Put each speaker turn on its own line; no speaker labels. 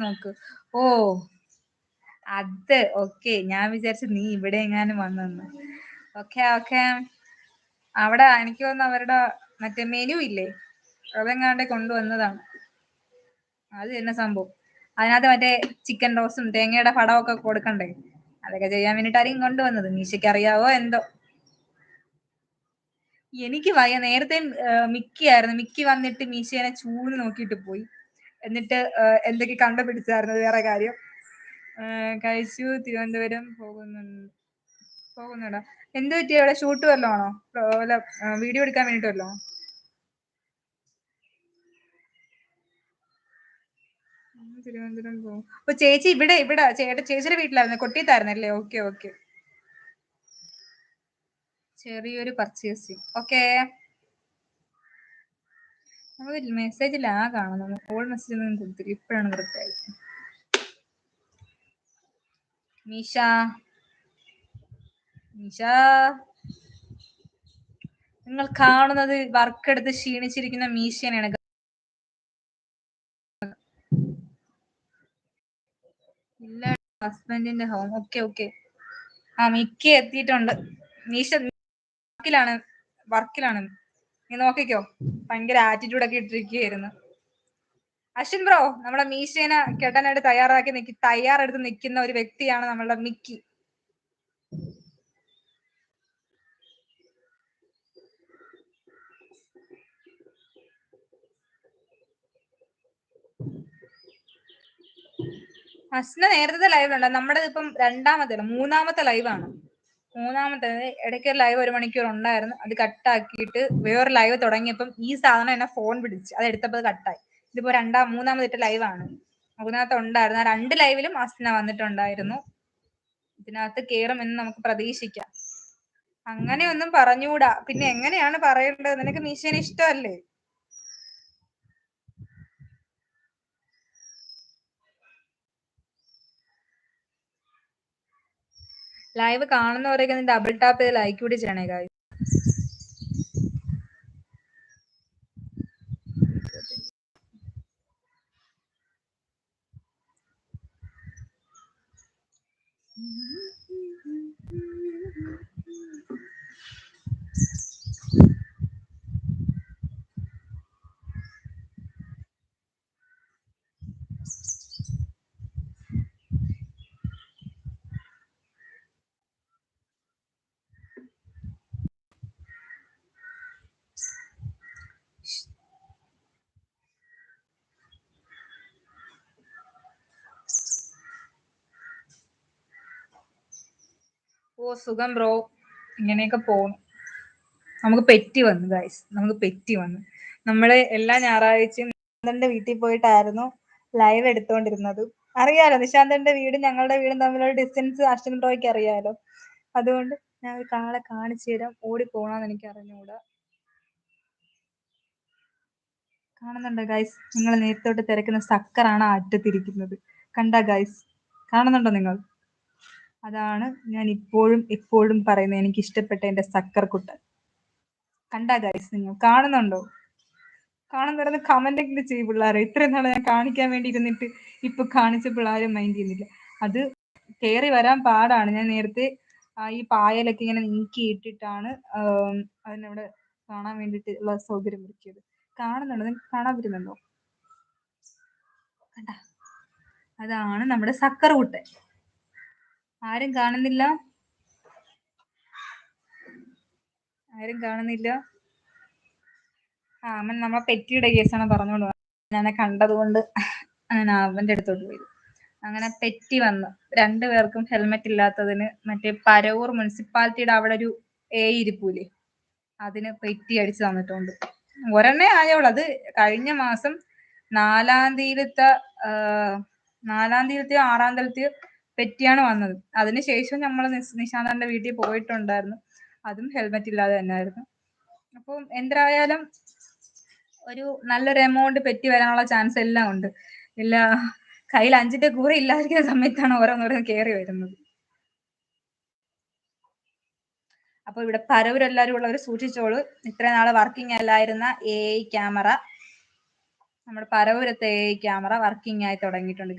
നോക്ക്. ഓ അത് ഓക്കെ. ഞാൻ വിചാരിച്ചു നീ ഇവിടെ എങ്ങാനും വന്നെന്ന്. Okay okay. അവിടെ എനിക്ക് തോന്നുന്നു അവരുടെ മറ്റേ മെനു ഇല്ലേ, അതെങ്ങാണ്ട് കൊണ്ടുവന്നതാണ്. അത് തന്നെ സംഭവം. അതിനകത്ത് മറ്റേ ചിക്കൻ റോസും തേങ്ങയുടെ പടമൊക്കെ കൊടുക്കണ്ടേ, അതൊക്കെ ചെയ്യാൻ വേണ്ടിട്ടായിരിക്കും കൊണ്ടുവന്നത്. മീശയ്ക്ക് അറിയാവോ എന്തോ. എനിക്ക് വയ്യ. നേരത്തെ മിക്കി ആയിരുന്നു. മിക്കി വന്നിട്ട് മീശേനെ ചൂട് നോക്കിയിട്ട് പോയി. എന്നിട്ട് എന്തൊക്കെ കണ്ടുപിടിച്ചായിരുന്നു വേറെ കാര്യം. കഴിച്ചു. തിരുവനന്തപുരം പോകുന്നുണ്ടോ? എന്ത് പറ്റിയ? അവിടെ ഷൂട്ട് വല്ലതും ആണോ? വീഡിയോ എടുക്കാൻ വേണ്ടിട്ട് വല്ലോ? തിരുവനന്തപുരം പോകും. അപ്പൊ ചേച്ചി ഇവിടെ ചേച്ചിയുടെ വീട്ടിലായിരുന്നു, കൊട്ടിയത്തായിരുന്നല്ലേ? Okay okay. ചെറിയൊരു പർച്ചേസിങ്. ഓക്കെ. നമുക്ക് മെസ്സേജ് ലാഗ് ആണ്. നമ്മൾ കോൾ മെസ്സേജ് ഒന്നും കൊടുത്തില്ല. ഇപ്പോഴാണ് കറക്റ്റ് ആയത്. മീഷ മീഷ, നിങ്ങൾ കാണുന്നത് വർക്ക് എടുത്ത് ക്ഷീണിച്ചിരിക്കുന്ന മീശേനെയാണ്. ഇല്ല, ഹസ്ബൻഡിന്റെ ഹോം. Okay okay. ആ മിക്ക എത്തിയിട്ടുണ്ട്. മീശ വർക്കിലാണ്. നീ നോക്കിക്കോ. ഭയങ്കര ആറ്റിറ്റ്യൂഡ് ഒക്കെ ഇട്ടിരിക്കുകയായിരുന്നു. അശ്വിൻ ബ്രോ, നമ്മുടെ മീശേനെ കെട്ടാനായിട്ട് തയ്യാറെടുത്ത് നിൽക്കുന്ന ഒരു വ്യക്തിയാണ് നമ്മളുടെ മിക്കി. അശ്വിന നേരത്തെ ലൈവിലുണ്ട്. നമ്മുടെ ഇപ്പം മൂന്നാമത്തെ ലൈവാണ്. ഇടയ്ക്ക് ഒരു ലൈവ് 1 മണിക്കൂർ ഉണ്ടായിരുന്നു. അത് കട്ടാക്കിയിട്ട് വേറെ ലൈവ് തുടങ്ങിയപ്പം ഈ സാധനം എന്നെ ഫോൺ പിടിച്ച് അത് എടുത്തപ്പോൾ അത് കട്ടായി. ഇതിപ്പോ മൂന്നാമത്തെ ലൈവാണ്. അതിനകത്ത് ഉണ്ടായിരുന്നു. ആ 2 ലൈവിലും അസ്ന വന്നിട്ടുണ്ടായിരുന്നു. ഇതിനകത്ത് കേറുമെന്ന് നമുക്ക് പ്രതീക്ഷിക്കാം. അങ്ങനെയൊന്നും പറഞ്ഞുകൂടാ. പിന്നെ എങ്ങനെയാണ് പറയേണ്ടത്? നിനക്ക് മീശേനെ ഇഷ്ടമല്ലേ? ലൈവ് കാണുന്നവരൊക്കെ ഡബിൾ ടാപ്പ് ചെയ്ത് ലൈക്ക് കൂടി ചെയ്യണേ കാര്യം. ഓ സുഖം ബ്രോ. ഇങ്ങനെയൊക്കെ പോണു. നമുക്ക് പെറ്റി വന്നു ഗൈസ്. നമ്മള് എല്ലാ ഞായറാഴ്ചയും നിശാന്തന്റെ വീട്ടിൽ പോയിട്ടായിരുന്നു ലൈവ് എടുത്തോണ്ടിരുന്നത്. അറിയാലോ, നിശാന്തന്റെ വീടും ഞങ്ങളുടെ വീടും തമ്മിലുള്ള ഡിസ്റ്റൻസ് അശ്വിൻ ബ്രോയ്ക്ക് അറിയാലോ. അതുകൊണ്ട് ഞാൻ ഒരു കാളെ കാണിച്ചു തരാം. ഓടി പോണോന്ന് എനിക്ക് അറിഞ്ഞൂടാ. കാണുന്നുണ്ടോ ഗൈസ്? നിങ്ങൾ നേരത്തോട്ട് തിരക്കുന്ന സക്കറാണ് അറ്റത്തിരിക്കുന്നത്. കണ്ട ഗൈസ്? കാണുന്നുണ്ടോ നിങ്ങൾ? അതാണ് ഞാൻ എപ്പോഴും പറയുന്നത്, എനിക്ക് ഇഷ്ടപ്പെട്ട എന്റെ സക്കർ കുട്ടൻ. കണ്ട ഗൈസ്? നിങ്ങൾ കാണുന്നുണ്ടോ? കാണുന്ന കമന്റ് എങ്കിലും ചെയ്യും പിള്ളേരെ. ഇത്രയും നാളെ ഞാൻ കാണിക്കാൻ വേണ്ടി ഇരുന്നിട്ട് ഇപ്പൊ കാണിച്ച പിള്ളേരും മൈൻഡ് ചെയ്യുന്നില്ല. അത് കയറി വരാൻ പാടാണ്. ഞാൻ നേരത്തെ ഈ പായലൊക്കെ ഇങ്ങനെ നീക്കിയിട്ടിട്ടാണ് അതിനവിടെ കാണാൻ വേണ്ടിട്ട് ഉള്ള സൗകര്യം ഒരുക്കിയത്. കാണുന്നുണ്ടോ? നിങ്ങൾക്ക് കാണാൻ പറ്റുന്നുണ്ടോ? കണ്ട? അതാണ് നമ്മുടെ സക്കർ കുട്ടൻ. ആരും കാണുന്നില്ല? അവൻ നമ്മളെ പെറ്റിയുടെ കേസാണ് പറഞ്ഞോണ്ട് ഞാൻ കണ്ടത് കൊണ്ട് ഞാൻ അവന്റെ അടുത്തോട്ട് പോയി. അങ്ങനെ പെറ്റി വന്നു. 2 പേർക്കും ഹെൽമെറ്റ് ഇല്ലാത്തതിന് മറ്റേ പരവൂർ മുനിസിപ്പാലിറ്റിയുടെ അവിടെ ഒരു ഇരിപ്പൂലേ, അതിന് പെറ്റി അടിച്ചു തന്നിട്ടുണ്ട്. ഒരെണ്ണേ ആയോളൂ. അത് കഴിഞ്ഞ മാസം 4-ാം തീയതിത്തെ 6-ാം തീയതിയോ പെറ്റിയാണ് വന്നത്. അതിനുശേഷം നമ്മൾ നിശാന്തന്റെ വീട്ടിൽ പോയിട്ടുണ്ടായിരുന്നു. അതും ഹെൽമെറ്റ് ഇല്ലാതെ തന്നെയായിരുന്നു. അപ്പം എന്തായാലും ഒരു നല്ലൊരു എമൗണ്ട് പെറ്റി വരാനുള്ള ചാൻസ് എല്ലാം ഉണ്ട്. ഇല്ല, കയ്യിൽ 5ന്റെ കൂടെ ഇല്ലാതിരിക്കുന്ന സമയത്താണ് ഓരോന്നോരോന്ന് കയറി വരുന്നത്. അപ്പൊ ഇവിടെ പരവരെല്ലാരും ഉള്ളവർ സൂക്ഷിച്ചോളൂ. ഇത്ര നാള് വർക്കിംഗ് അല്ലായിരുന്ന AI ക്യാമറ നമ്മുടെ പരവൂരത്തെ ക്യാമറ വർക്കിംഗ് ആയി തുടങ്ങിയിട്ടുണ്ട്.